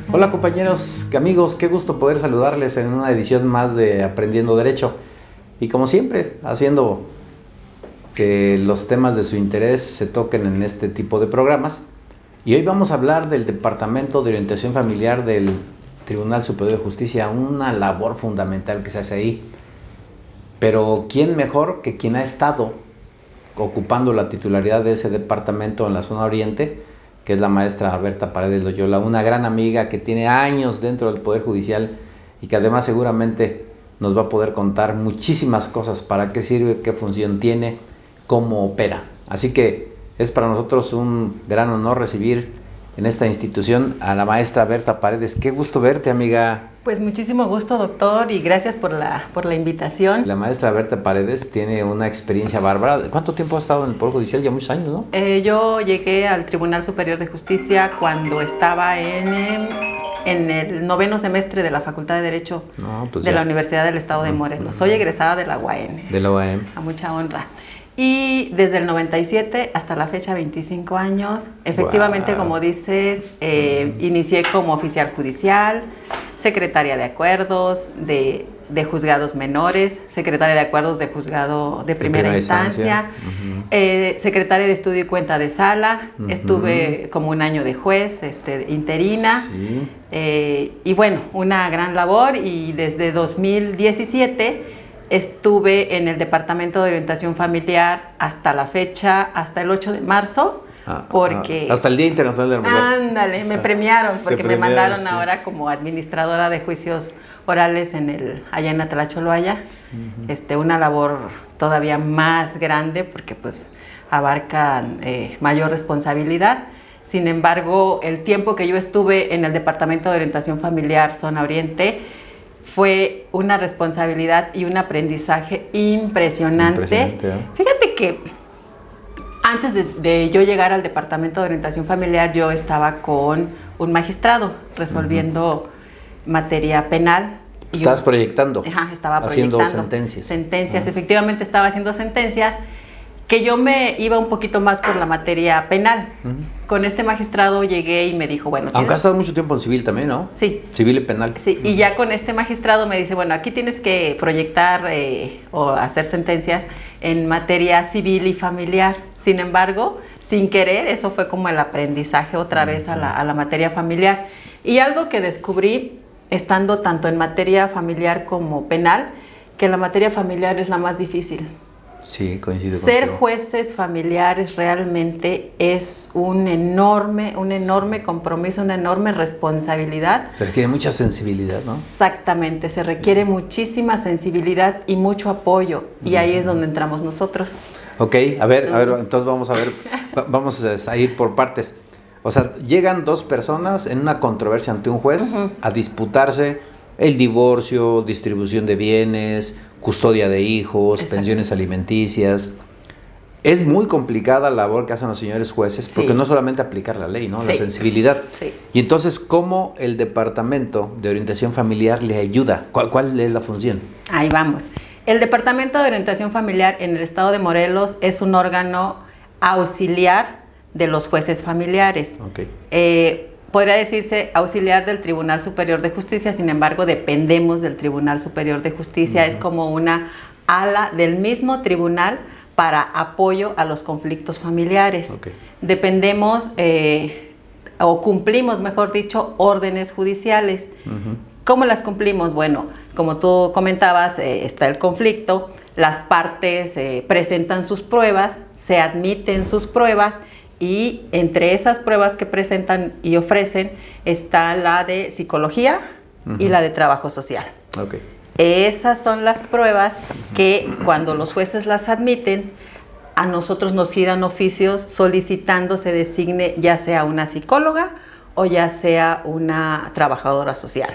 Hola compañeros, amigos, qué gusto poder saludarles en una edición más de Aprendiendo Derecho. Y como siempre, haciendo que los temas de su interés se toquen en este tipo de programas. Y hoy vamos a hablar del Departamento de Orientación Familiar del Tribunal Superior de Justicia, una labor fundamental que se hace ahí. Pero ¿quién mejor que quien ha estado ocupando la titularidad de ese departamento en la zona oriente, que es la maestra Berta Paredes Loyola, una gran amiga que tiene años dentro del Poder Judicial y que además seguramente nos va a poder contar muchísimas cosas, para qué sirve, qué función tiene, cómo opera. Así que es para nosotros un gran honor recibir en esta institución a la maestra Berta Paredes. Qué gusto verte, amiga. Pues muchísimo gusto, doctor, y gracias por la invitación. La maestra Berta Paredes tiene una experiencia bárbara. ¿Cuánto tiempo ha estado en el Poder Judicial? Ya muchos años, ¿no? Yo llegué al Tribunal Superior de Justicia cuando estaba en el 9º semestre de la Facultad de Derecho de la Universidad del Estado de Morelos. Soy egresada de la UAM. De la UAM. A mucha honra. Y desde el 97 hasta la fecha, 25 años. Efectivamente, wow. Como dices, inicié como oficial judicial, secretaria de acuerdos de juzgados menores, secretaria de acuerdos de juzgado de primera instancia, secretaria de estudio y cuenta de sala, estuve como un año de juez, interina, y bueno, una gran labor. Y desde 2017 estuve en el Departamento de Orientación Familiar hasta la fecha, hasta el 8 de marzo, porque... hasta el Día Internacional de la Mujer. Ándale, me premiaron, porque me mandaron ahora como administradora de juicios orales allá en Atlacholoaya, una labor todavía más grande, porque pues abarcan mayor responsabilidad. Sin embargo, el tiempo que yo estuve en el Departamento de Orientación Familiar Zona Oriente fue una responsabilidad y un aprendizaje impresionante. Fíjate que antes de yo llegar al Departamento de Orientación Familiar, yo estaba con un magistrado resolviendo materia penal. ¿Estabas proyectando? Estaba haciendo proyectando sentencias. Efectivamente, estaba haciendo sentencias, que yo me iba un poquito más por la materia penal. Con este magistrado llegué y me dijo, bueno... Aunque has estado mucho tiempo en civil también, ¿no? Sí. Civil y penal. Sí, y ya con este magistrado me dice, bueno, aquí tienes que proyectar o hacer sentencias en materia civil y familiar. Sin embargo, sin querer, eso fue como el aprendizaje otra vez a la materia familiar. Y algo que descubrí, estando tanto en materia familiar como penal, que la materia familiar es la más difícil. Sí, coincido Ser contigo. jueces familiares realmente es un enorme compromiso, una enorme responsabilidad. Se requiere mucha sensibilidad, ¿no? Exactamente, se requiere muchísima sensibilidad y mucho apoyo, y ahí es donde entramos nosotros. Ok, a ver, entonces vamos a ir por partes. O sea, llegan dos personas en una controversia ante un juez a disputarse el divorcio, distribución de bienes, custodia de hijos, pensiones alimenticias. Es muy complicada la labor que hacen los señores jueces, porque no solamente aplicar la ley, ¿no? La sensibilidad. Sí. Y entonces, ¿cómo el Departamento de Orientación Familiar le ayuda? ¿Cuál es la función? Ahí vamos. El Departamento de Orientación Familiar en el Estado de Morelos es un órgano auxiliar de los jueces familiares. Okay. Podría decirse auxiliar del Tribunal Superior de Justicia, sin embargo, dependemos del Tribunal Superior de Justicia. Es como una ala del mismo tribunal para apoyo a los conflictos familiares. Okay. Dependemos, o cumplimos, mejor dicho, órdenes judiciales. ¿Cómo las cumplimos? Bueno, como tú comentabas, está el conflicto, las partes presentan sus pruebas, se admiten sus pruebas, y entre esas pruebas que presentan y ofrecen está la de psicología y la de trabajo social. Okay. Esas son las pruebas que cuando los jueces las admiten, a nosotros nos giran oficios solicitando se designe ya sea una psicóloga o ya sea una trabajadora social.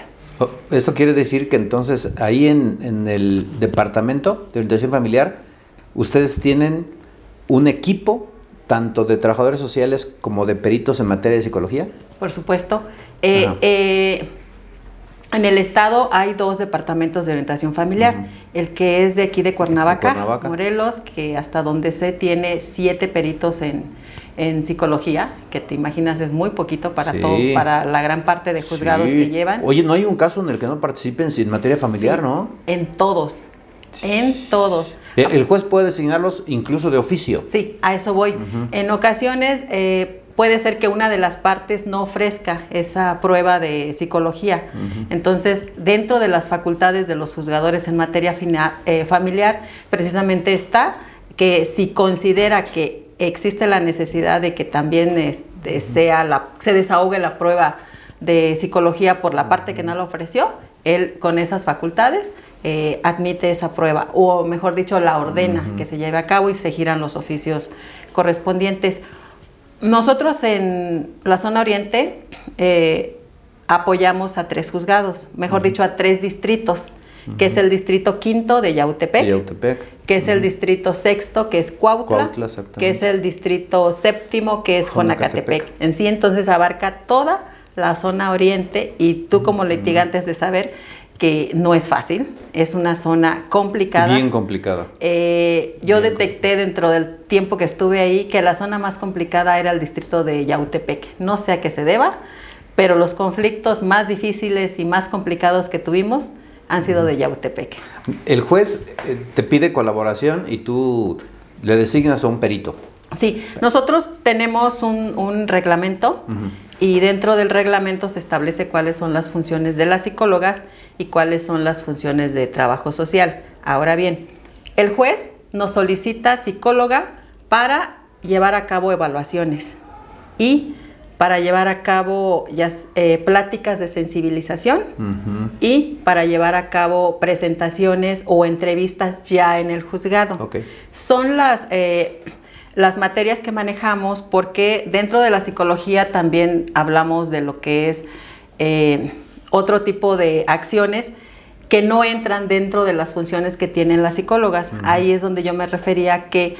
Esto quiere decir que entonces ahí en el Departamento de Orientación Familiar, ustedes tienen un equipo tanto de trabajadores sociales como de peritos en materia de psicología. Por supuesto. En el estado hay 2 departamentos de orientación familiar, el que es de aquí de Cuernavaca, Morelos, que hasta donde sé tiene 7 peritos en psicología, que te imaginas es muy poquito para todo, para la gran parte de juzgados que llevan. Oye, ¿no hay un caso en el que no participen en materia familiar, no? En todos. En todos. El juez puede designarlos incluso de oficio. Sí, a eso voy. En ocasiones puede ser que una de las partes no ofrezca esa prueba de psicología. Entonces, dentro de las facultades de los juzgadores en materia familiar, precisamente está que si considera que existe la necesidad de que también se desahogue la prueba de psicología por la parte que no la ofreció, él con esas facultades admite esa prueba, o mejor dicho, la ordena que se lleve a cabo y se giran los oficios correspondientes. Nosotros en la zona oriente apoyamos a 3 juzgados, mejor dicho, a 3 distritos, que es el distrito 5 de Yautepec, que es el distrito 6, que es Cuautla, que es el distrito 7, que es Jonacatepec. En sí, entonces abarca toda la zona oriente, y tú como litigante has de saber que no es fácil, es una zona complicada. Bien complicada. Yo detecté dentro del tiempo que estuve ahí que la zona más complicada era el distrito de Yautepec. No sé a qué se deba, pero los conflictos más difíciles y más complicados que tuvimos han sido de Yautepec. El juez te pide colaboración y tú le designas a un perito. Sí, nosotros tenemos un reglamento y dentro del reglamento se establece cuáles son las funciones de las psicólogas y cuáles son las funciones de trabajo social. Ahora bien, el juez nos solicita psicóloga para llevar a cabo evaluaciones y para llevar a cabo pláticas de sensibilización y para llevar a cabo presentaciones o entrevistas ya en el juzgado. Son las materias que manejamos, porque dentro de la psicología también hablamos de lo que es otro tipo de acciones que no entran dentro de las funciones que tienen las psicólogas. Ahí es donde yo me refería que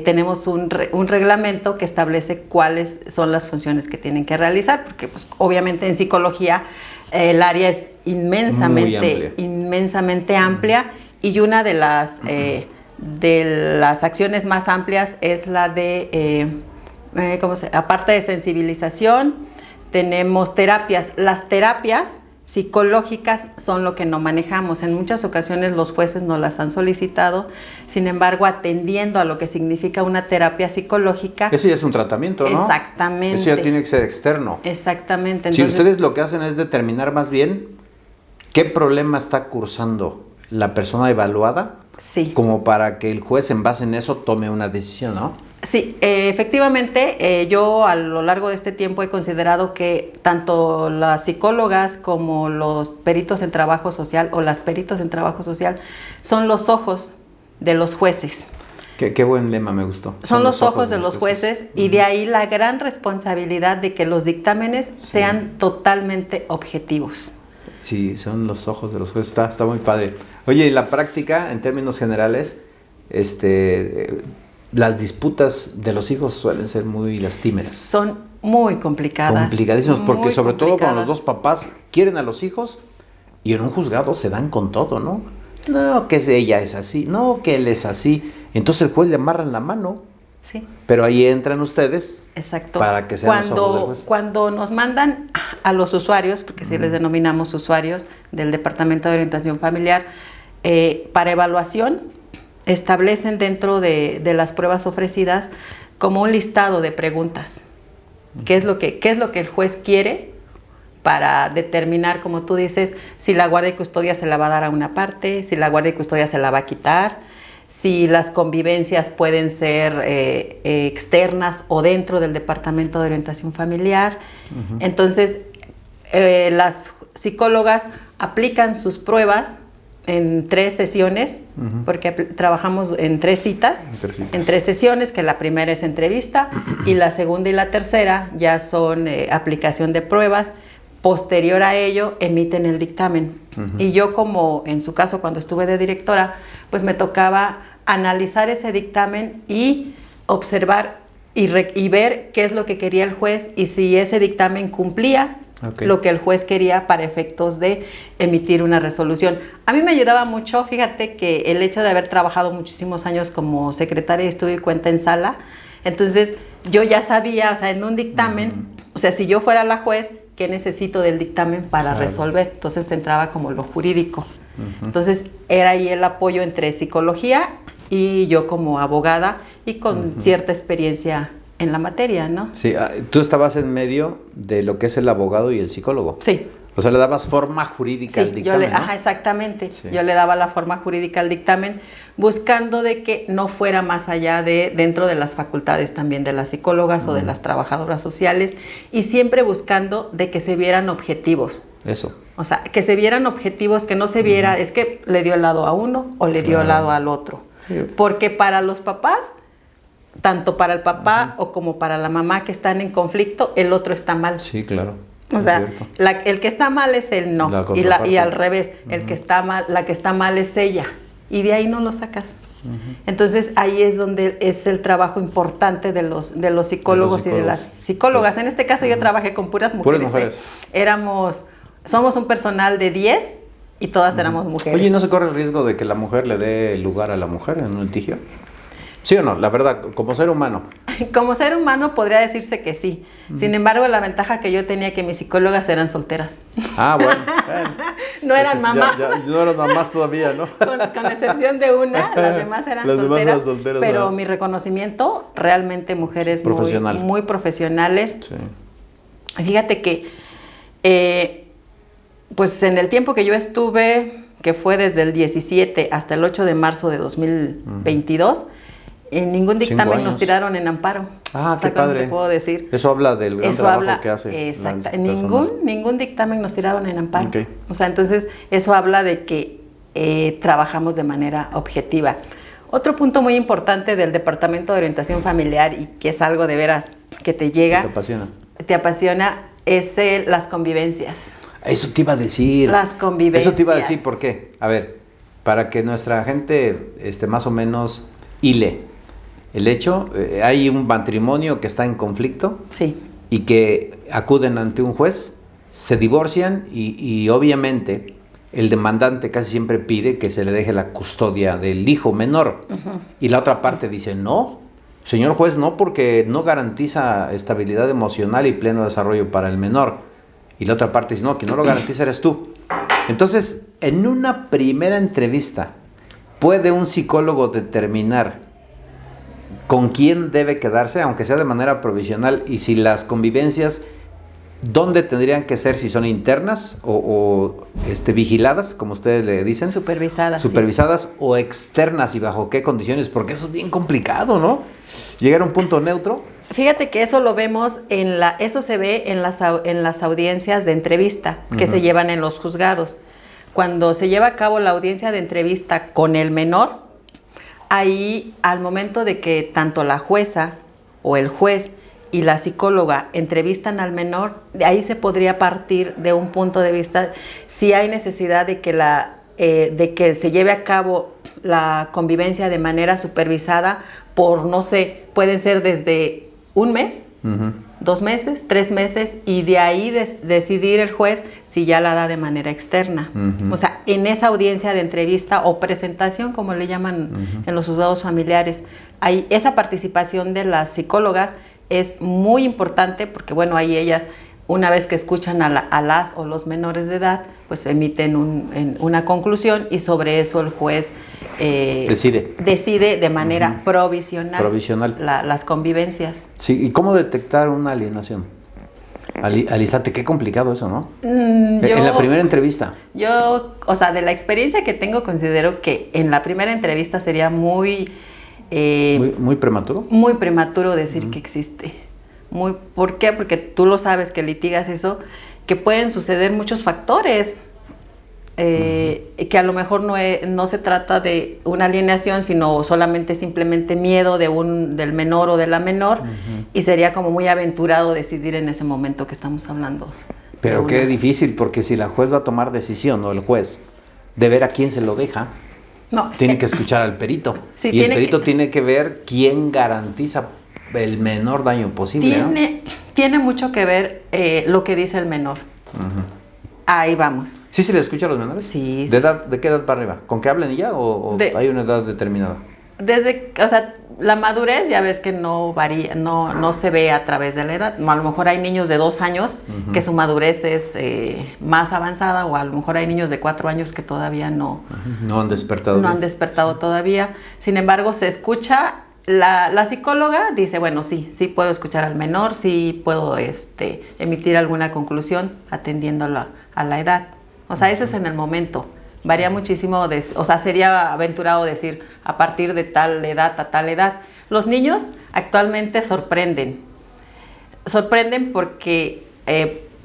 tenemos un reglamento que establece cuáles son las funciones que tienen que realizar, porque pues, obviamente en psicología el área es inmensamente amplia, y una de las acciones más amplias es la de, aparte de sensibilización, tenemos terapias. Las terapias psicológicas son lo que no manejamos. En muchas ocasiones los jueces nos las han solicitado, sin embargo, atendiendo a lo que significa una terapia psicológica. Ese ya es un tratamiento, ¿no? Exactamente. Eso ya tiene que ser externo. Exactamente. Entonces, si ustedes lo que hacen es determinar más bien qué problema está cursando la persona evaluada, como para que el juez en base en eso tome una decisión, ¿no? Sí, efectivamente, yo a lo largo de este tiempo he considerado que tanto las psicólogas como los peritos en trabajo social o las peritos en trabajo social son los ojos de los jueces. Qué buen lema, me gustó. Son los ojos de los jueces, y de ahí la gran responsabilidad de que los dictámenes sean totalmente objetivos. Sí, son los ojos de los jueces, está muy padre. Oye, en la práctica, en términos generales, las disputas de los hijos suelen ser muy lastimeras. Son muy complicadas. Complicadísimas, porque sobre todo cuando los dos papás quieren a los hijos y en un juzgado se dan con todo, ¿no? No, que ella es así, no, que él es así. Entonces el juez le amarran la mano. Sí. Pero ahí entran ustedes. Exacto. Para que sean los ojos del juez. Cuando nos mandan a los usuarios, porque sí les denominamos usuarios del Departamento de Orientación Familiar, para evaluación, establecen dentro de las pruebas ofrecidas como un listado de preguntas. ¿Qué es lo que el juez quiere para determinar, como tú dices, si la guardia y custodia se la va a dar a una parte, si la guardia y custodia se la va a quitar, si las convivencias pueden ser externas o dentro del Departamento de Orientación Familiar? Entonces, las psicólogas aplican sus pruebas en 3 sesiones, porque trabajamos en 3 citas, en 3 sesiones, que la primera es entrevista y la segunda y la tercera ya son aplicación de pruebas. Posterior a ello, emiten el dictamen. Y yo, como en su caso cuando estuve de directora, pues me tocaba analizar ese dictamen y observar y ver qué es lo que quería el juez y si ese dictamen cumplía lo que el juez quería para efectos de emitir una resolución. A mí me ayudaba mucho, fíjate que el hecho de haber trabajado muchísimos años como secretaria de estudio y cuenta en sala, entonces yo ya sabía, o sea, en un dictamen, o sea, si yo fuera la juez, ¿qué necesito del dictamen para resolver? Entonces entraba como lo jurídico. Entonces era ahí el apoyo entre psicología y yo como abogada y con cierta experiencia en la materia, ¿no? Sí, tú estabas en medio de lo que es el abogado y el psicólogo. Sí. O sea, le dabas forma jurídica al dictamen, ¿no? Ajá, exactamente. Sí. Yo le daba la forma jurídica al dictamen, buscando de que no fuera más allá de dentro de las facultades también de las psicólogas o de las trabajadoras sociales, y siempre buscando de que se vieran objetivos. Eso. O sea, que se vieran objetivos, que no se viera, es que le dio el lado a uno o le dio el lado al otro. Sí. Porque para los papás, tanto para el papá o como para la mamá que están en conflicto, el otro está mal. Sí, claro. O sea, el que está mal es él, no. Y al revés, el que está mal, la que está mal es ella. Y de ahí no lo sacas. Entonces ahí es donde es el trabajo importante de los psicólogos y de las psicólogas. Pues, en este caso yo trabajé con puras mujeres. Somos un personal de 10 y todas éramos mujeres. Oye, ¿no se corre el riesgo de que la mujer le dé lugar a la mujer en un litigio? ¿Sí o no? La verdad, como ser humano. Como ser humano podría decirse que sí. Sin embargo, la ventaja que yo tenía que mis psicólogas eran solteras. Ah, bueno. No eran mamás. No eran mamás todavía, ¿no? Con excepción de una, las demás eran solteras. Pero ¿no? Mi reconocimiento, realmente mujeres muy profesionales. Sí. Fíjate que, pues en el tiempo que yo estuve, que fue desde el 17 hasta el 8 de marzo de 2022, en ningún dictamen nos tiraron en amparo. Ah, qué padre. Te puedo decir. Eso habla del gran trabajo que hace. Exacto. Ningún dictamen nos tiraron en amparo. Okay. O sea, entonces eso habla de que trabajamos de manera objetiva. Otro punto muy importante del Departamento de Orientación Familiar, y que es algo de veras que te llega. Te apasiona, es las convivencias. Eso te iba a decir. Las convivencias. Eso te iba a decir, ¿por qué? A ver, para que nuestra gente más o menos hile el hecho, hay un matrimonio que está en conflicto. Sí. Y que acuden ante un juez, se divorcian y obviamente el demandante casi siempre pide que se le deje la custodia del hijo menor. Y la otra parte dice, no, señor juez, no, porque no garantiza estabilidad emocional y pleno desarrollo para el menor. Y la otra parte dice, no, quien no lo garantiza eres tú. Entonces, en una primera entrevista, ¿puede un psicólogo determinar con quién debe quedarse, aunque sea de manera provisional, y si las convivencias, dónde tendrían que ser, si son internas o vigiladas, como ustedes le dicen? Supervisadas. Supervisadas, sí. O externas, y bajo qué condiciones, porque eso es bien complicado, ¿no? Llegar a un punto neutro. Fíjate que eso lo vemos eso se ve en las audiencias de entrevista que se llevan en los juzgados. Cuando se lleva a cabo la audiencia de entrevista con el menor, ahí al momento de que tanto la jueza o el juez y la psicóloga entrevistan al menor, de ahí se podría partir de un punto de vista si hay necesidad de que se lleve a cabo la convivencia de manera supervisada por, no sé, pueden ser desde un mes, 2 meses, 3 meses, y de ahí decidir el juez si ya la da de manera externa. O sea, en esa audiencia de entrevista o presentación, como le llaman en los juzgados familiares, esa participación de las psicólogas es muy importante porque, bueno, ahí ellas, una vez que escuchan a las o los menores de edad, pues emiten una conclusión y sobre eso el juez decide de manera provisional las convivencias. Sí, ¿y cómo detectar una alienación? Al instante, qué complicado eso, ¿no? En la primera entrevista. Yo, o sea, de la experiencia que tengo, considero que en la primera entrevista sería muy prematuro. Muy prematuro decir que existe. ¿Por qué? Porque tú lo sabes que litigas eso, que pueden suceder muchos factores, que a lo mejor no se trata de una alienación, sino solamente simplemente miedo del menor o de la menor, y sería como muy aventurado decidir en ese momento que estamos hablando. Pero qué difícil, porque si la juez va a tomar decisión, o el juez, de ver a quién se lo deja, tiene que escuchar al perito, sí, y el perito tiene que ver quién garantiza el menor daño posible. Tiene mucho que ver lo que dice el menor. Ahí vamos. ¿Sí se le escucha a los menores? Sí. ¿De qué edad para arriba? ¿Con que hablen y ya o hay una edad determinada? O sea, la madurez ya ves que no varía, no se ve a través de la edad. A lo mejor hay niños de 2 años que su madurez es más avanzada, o a lo mejor hay niños de 4 años que todavía no han despertado. No han despertado todavía. Sin embargo, se escucha, la psicóloga dice, bueno, sí puedo escuchar al menor, sí puedo emitir alguna conclusión atendiendo a la edad. O sea, eso es en el momento. Varía muchísimo, o sea, sería aventurado decir a partir de tal edad a tal edad. Los niños actualmente sorprenden porque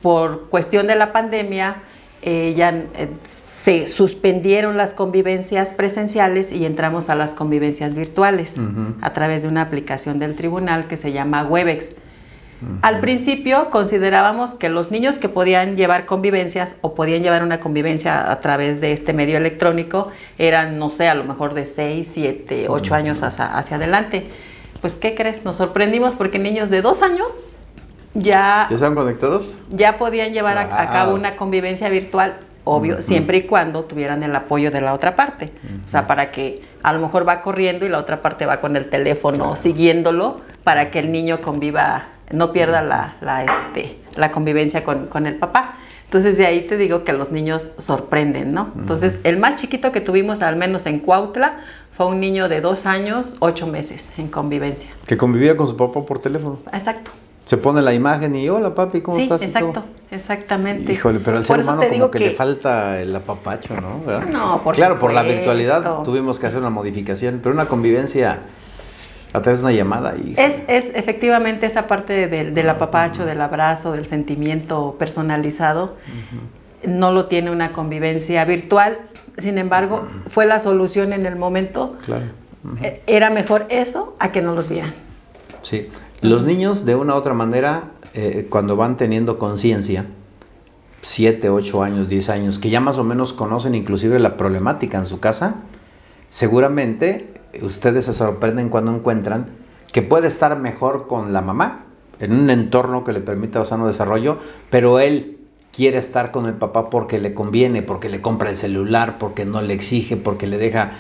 por cuestión de la pandemia se suspendieron las convivencias presenciales y entramos a las convivencias virtuales a través de una aplicación del tribunal que se llama Webex. Al principio considerábamos que los niños que podían llevar convivencias o podían llevar una convivencia a través de este medio electrónico eran, no sé, a lo mejor de 6, 7, 8 años hacia adelante. Pues, ¿qué crees? Nos sorprendimos porque niños de 2 años ¿Ya están conectados? Ya podían llevar a cabo una convivencia virtual, obvio, siempre y cuando tuvieran el apoyo de la otra parte. O sea, para que a lo mejor va corriendo y la otra parte va con el teléfono siguiéndolo para que el niño conviva, no pierda la convivencia con el papá. Entonces, de ahí te digo que los niños sorprenden, ¿no? Entonces, el más chiquito que tuvimos, al menos en Cuautla, fue un niño de 2 años, 8 meses en convivencia. Que convivía con su papá por teléfono. Exacto. Se pone la imagen y, hola papi, ¿cómo estás? Sí, exacto, exactamente. Híjole, pero al ser humano como que le falta el apapacho, ¿no? ¿Verdad? No, por claro, supuesto. Por la virtualidad tuvimos que hacer una modificación, pero una convivencia a través de una llamada. Es efectivamente esa parte del apapacho, del abrazo, del sentimiento personalizado. No lo tiene una convivencia virtual, sin embargo, fue la solución en el momento. Claro. Era mejor eso a que no los vieran. Sí. Los niños, de una u otra manera, cuando van teniendo conciencia, 7, 8 años, 10 años, que ya más o menos conocen inclusive la problemática en su casa, seguramente ustedes se sorprenden cuando encuentran que puede estar mejor con la mamá, en un entorno que le permita un sano desarrollo, pero él quiere estar con el papá porque le conviene, porque le compra el celular, porque no le exige, porque le deja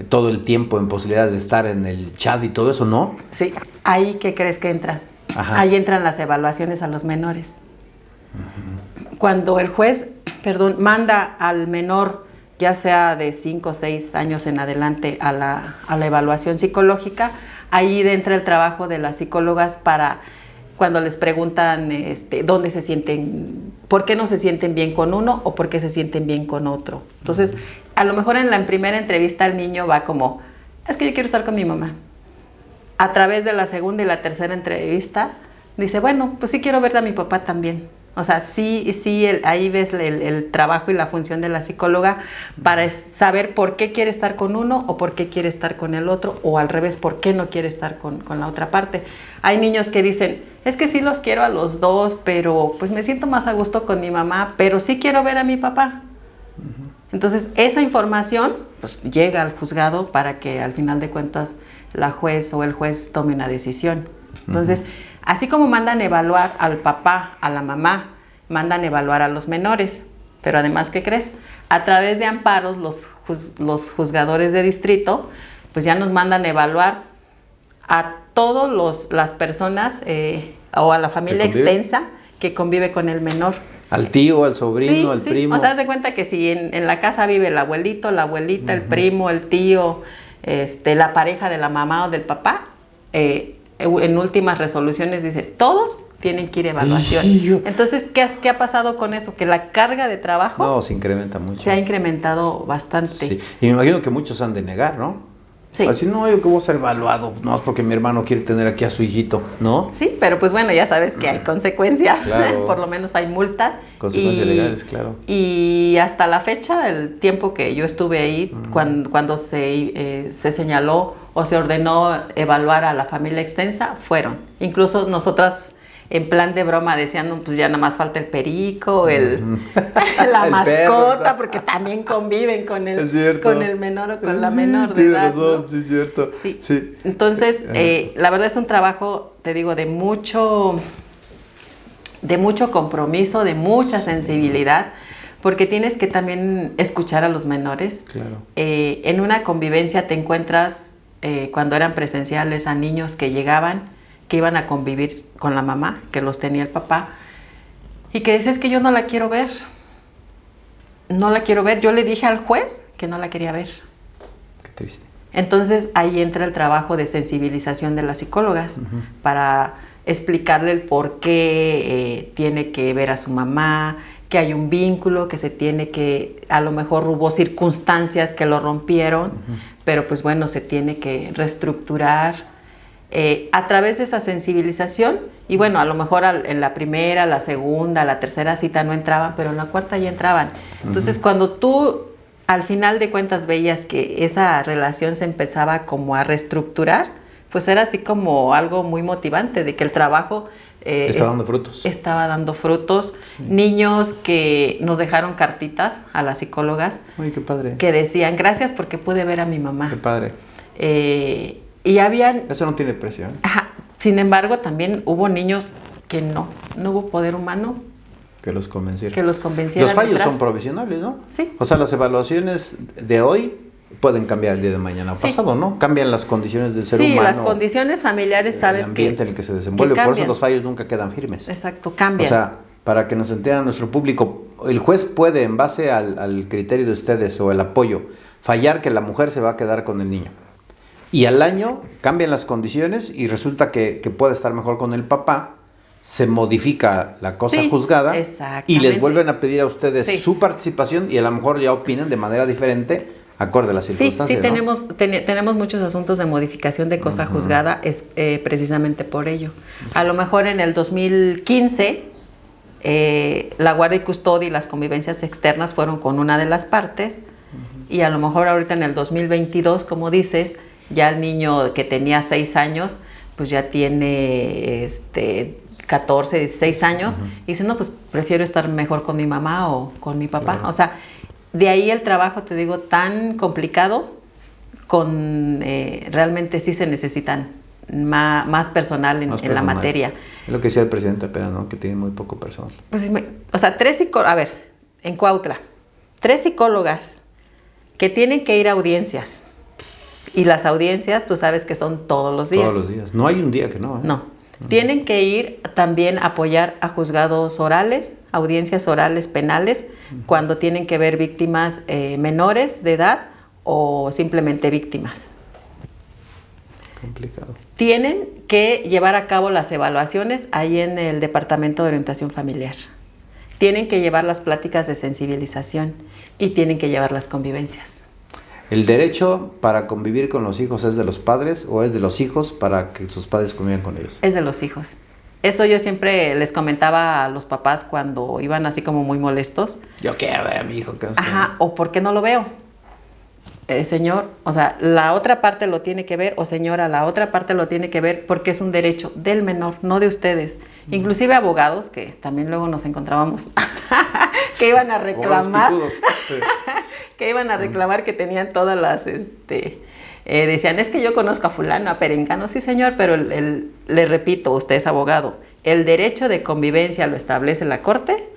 todo el tiempo en posibilidades de estar en el chat y todo eso, ¿no? Sí, ahí ¿qué crees que entra? Ajá. Ahí entran las evaluaciones a los menores. Cuando el juez, manda al menor, ya sea de 5 o 6 años en adelante, a la evaluación psicológica, ahí entra el trabajo de las psicólogas para cuando les preguntan dónde se sienten, por qué no se sienten bien con uno o por qué se sienten bien con otro. Entonces, a lo mejor en la primera entrevista el niño va como, es que yo quiero estar con mi mamá. A través de la segunda y la tercera entrevista, dice, bueno, pues sí quiero ver a mi papá también. O sea, sí, ahí ves el trabajo y la función de la psicóloga para saber por qué quiere estar con uno o por qué quiere estar con el otro, o al revés, por qué no quiere estar con la otra parte. Hay niños que dicen, es que sí los quiero a los dos, pero pues me siento más a gusto con mi mamá, pero sí quiero ver a mi papá. Entonces, esa información pues llega al juzgado para que al final de cuentas la juez o el juez tome una decisión. Entonces, así como mandan evaluar al papá, a la mamá, mandan evaluar a los menores. Pero además, ¿qué crees? A través de amparos, los juzgadores de distrito, pues ya nos mandan evaluar a todas las personas o a la familia extensa que convive con el menor. Al tío, al sobrino, al primo. O sea, haz de cuenta que si en la casa vive el abuelito, la abuelita, el primo, el tío, la pareja de la mamá o del papá, en últimas resoluciones dice, todos tienen que ir a evaluación. Entonces, ¿qué ha pasado con eso? Que la carga de trabajo se incrementa mucho. Se ha incrementado bastante. Sí. Y me imagino que muchos han de negar, ¿no? Sí. Así, no, yo que voy a ser evaluado, no es porque mi hermano quiere tener aquí a su hijito, ¿no? Sí, pero pues bueno, ya sabes que hay consecuencias, claro. Por lo menos hay multas. Consecuencias legales, claro. Y hasta la fecha, el tiempo que yo estuve ahí, cuando se señaló o se ordenó evaluar a la familia extensa, fueron. Incluso nosotras, en plan de broma, decían, no, pues ya nada más falta el perico, la el mascota, perro, porque también conviven con el menor o con la sí, menor de edad. Razón, ¿no? Sí, cierto. Sí. Entonces, la verdad es un trabajo, te digo, de mucho de mucho compromiso, de mucha sensibilidad, porque tienes que también escuchar a los menores. Claro. En una convivencia te encuentras, cuando eran presenciales, a niños que llegaban, que iban a convivir con la mamá, que los tenía el papá, y que decías que yo no la quiero ver. No la quiero ver. Yo le dije al juez que no la quería ver. Qué triste. Entonces ahí entra el trabajo de sensibilización de las psicólogas para explicarle el por qué tiene que ver a su mamá, que hay un vínculo, que se tiene que, a lo mejor hubo circunstancias que lo rompieron, pero pues bueno, se tiene que reestructurar a través de esa sensibilización. Y bueno, a lo mejor en la primera, la segunda, la tercera cita no entraban, pero en la cuarta ya entraban. Entonces cuando tú al final de cuentas veías que esa relación se empezaba como a reestructurar, pues era así como algo muy motivante de que el trabajo estaba dando frutos. Estaba dando frutos. Sí. Niños que nos dejaron cartitas a las psicólogas. Uy, qué padre. Que decían, gracias porque pude ver a mi mamá. Qué padre. Y habían... Eso no tiene precio, ¿eh? Ajá. Sin embargo, también hubo niños que no hubo poder humano. Que los convencieron. Que los convencieron. Los fallos son provisionales, ¿no? Sí. O sea, las evaluaciones de hoy pueden cambiar el día de mañana pasado, ¿no? Cambian las condiciones del ser humano. Sí, las condiciones familiares, sabes que... El ambiente en el que se desenvuelve. Por eso los fallos nunca quedan firmes. Exacto, cambian. O sea, para que nos entienda nuestro público, el juez puede, en base al criterio de ustedes o el apoyo, fallar que la mujer se va a quedar con el niño. Y al año cambian las condiciones y resulta que puede estar mejor con el papá, se modifica la cosa juzgada y les vuelven a pedir a ustedes su participación y a lo mejor ya opinan de manera diferente acorde a las circunstancias. Sí, ¿no? tenemos muchos asuntos de modificación de cosa juzgada precisamente por ello. A lo mejor en el 2015 la guardia y custodia y las convivencias externas fueron con una de las partes y a lo mejor ahorita en el 2022, como dices, ya el niño que tenía 6 años, pues ya tiene 14, 16 años, y dice, no, pues prefiero estar mejor con mi mamá o con mi papá. Claro. O sea, de ahí el trabajo, te digo, tan complicado, realmente sí se necesitan más personal en la materia. Es lo que decía el presidente apenas, ¿no? Que tiene muy poco personal. Pues, o sea, en Cuautla, 3 psicólogas que tienen que ir a audiencias. Y las audiencias, tú sabes que son todos los días. Todos los días. No hay un día que no, ¿eh? No. Tienen que ir también a apoyar a juzgados orales, audiencias orales penales, cuando tienen que ver víctimas menores de edad o simplemente víctimas. Complicado. Tienen que llevar a cabo las evaluaciones ahí en el Departamento de Orientación Familiar. Tienen que llevar las pláticas de sensibilización y tienen que llevar las convivencias. ¿El derecho para convivir con los hijos es de los padres o es de los hijos para que sus padres convivan con ellos? Es de los hijos. Eso yo siempre les comentaba a los papás cuando iban así como muy molestos. Yo quiero ver a mi hijo. Ajá, o ¿por qué no lo veo? Señor, o sea, la otra parte lo tiene que ver, o señora, la otra parte lo tiene que ver porque es un derecho del menor, no de ustedes. Inclusive abogados, que también luego nos encontrábamos, que iban a reclamar. Que iban a reclamar que tenían todas las, decían, es que yo conozco a fulano, a perengano, sí señor, pero le repito, usted es abogado, el derecho de convivencia lo establece la Corte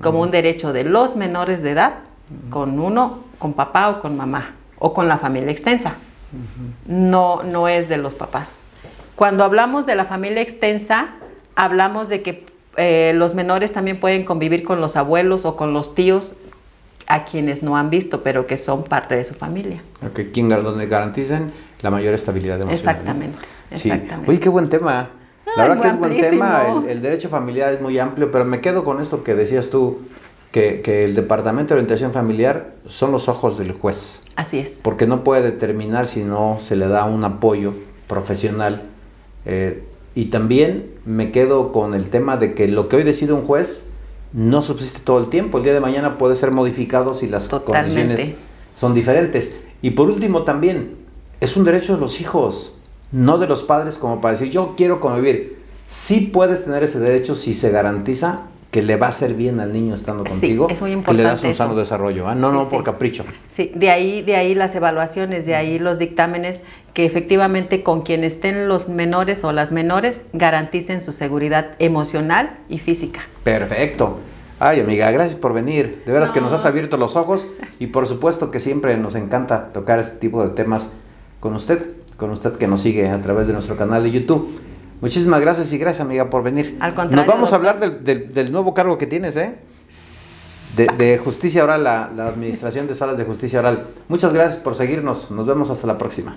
como un derecho de los menores de edad, con papá o con mamá, o con la familia extensa, no es de los papás. Cuando hablamos de la familia extensa, hablamos de que los menores también pueden convivir con los abuelos o con los tíos, a quienes no han visto, pero que son parte de su familia. Okay. Donde garanticen la mayor estabilidad emocional. Exactamente, ¿no? Sí. Exactamente. Oye, qué buen tema. La verdad que es buen tema. El derecho familiar es muy amplio, pero me quedo con esto que decías tú, que el Departamento de Orientación Familiar son los ojos del juez. Así es. Porque no puede determinar si no se le da un apoyo profesional. Y también me quedo con el tema de que lo que hoy decide un juez no subsiste todo el tiempo. El día de mañana puede ser modificado si las condiciones son diferentes. Y por último también, es un derecho de los hijos, no de los padres como para decir, yo quiero convivir. Sí puedes tener ese derecho si se garantiza que le va a hacer bien al niño estando contigo, sí, es muy que le das importante un sano eso. desarrollo, no Sí, por sí. capricho. Sí, de ahí las evaluaciones, de ahí los dictámenes, que efectivamente con quien estén los menores o las menores garanticen su seguridad emocional y física. Perfecto. Ay, amiga, gracias por venir. De veras que nos has No. abierto los ojos y por supuesto que siempre nos encanta tocar este tipo de temas con usted que nos sigue a través de nuestro canal de YouTube. Muchísimas gracias y gracias, amiga, por venir. Al contrario, Nos vamos a doctor. hablar del nuevo cargo que tienes, de justicia oral, la administración de salas de justicia oral. Muchas gracias por seguirnos. Nos vemos hasta la próxima.